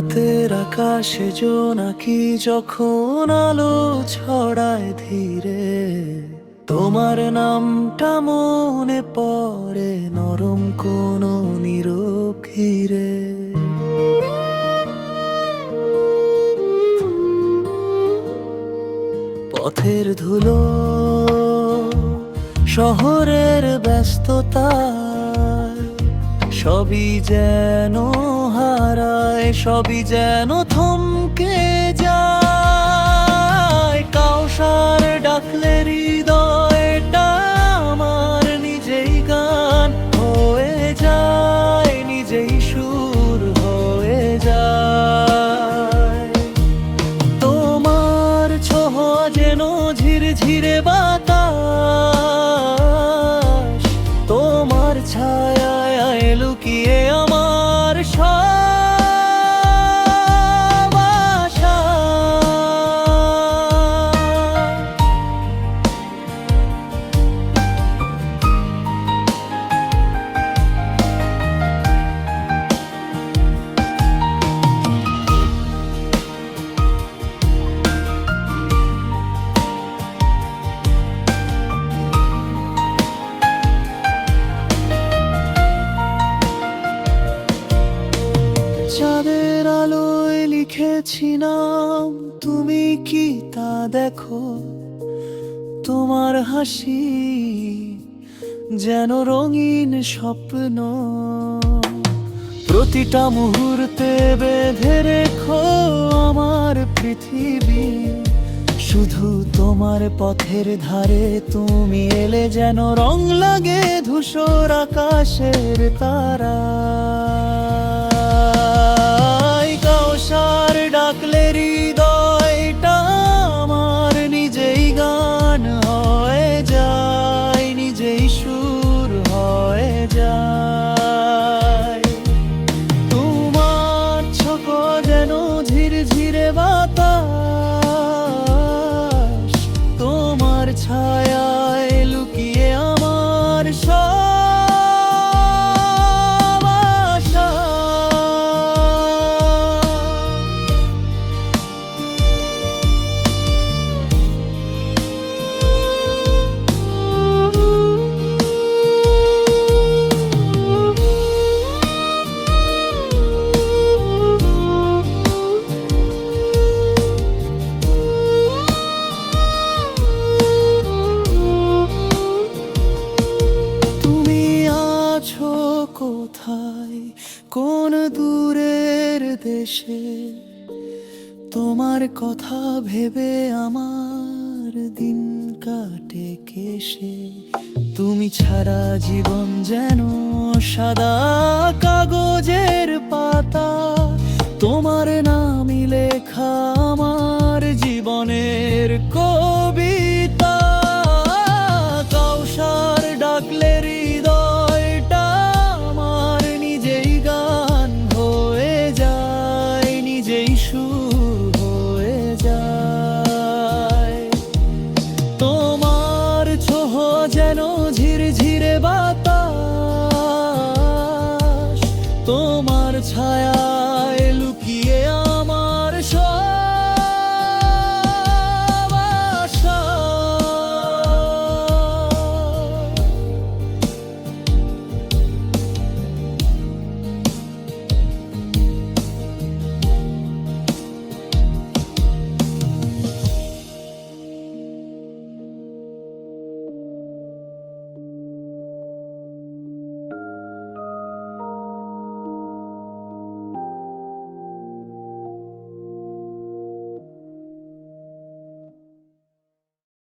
রাতের আকাশে জোনাকি যখন আলো ছড়ায় ধীরে, তোমার নামটা মনে পড়ে নরম কোনো নীরব ঘিরে। পথের ধুলো, শহরের ব্যস্ততা, সবই যেন হারায়, সবই যেন থমকে যায়। কাউসার ডাকলে হৃদয়টা আমার নিজেই গান হয়ে যায়, নিজেই সুর হয়ে যায়। তোমার ছোঁয়া যেন ঝিরঝিরে বাতাস, তোমার ছায়ায় লুকিয়ে আমার সব আশা। চাঁদের আলোয় লিখেছি নাম, তুমি কি তা দেখো? তোমার হাসি যেন রঙিন স্বপ্ন, প্রতিটা মুহূর্তে বেঁধে রেখো আমার পৃথিবী। শুধু তোমার পথের ধারে তুমি এলে যেন রং লাগে ধূসর আকাশের তারা। কাউসার ডাকলে হৃদয়টা আমার নিজেই গান হয়ে যায়, নিজেই সুর হয়ে যায়। তোমার ছোঁয়া যেন ঝিরঝিরে বাতাস, তোমার ছায়ায় লুকিয়ে আমার সব আশা। কোথায় কোন দূরের দেশে, তোমার কথা ভেবে আমার দিন কাটে কেশে। তুমি ছাড়া জীবন যেন সাদা কাগজের পাতা, তোমার নামই লেখা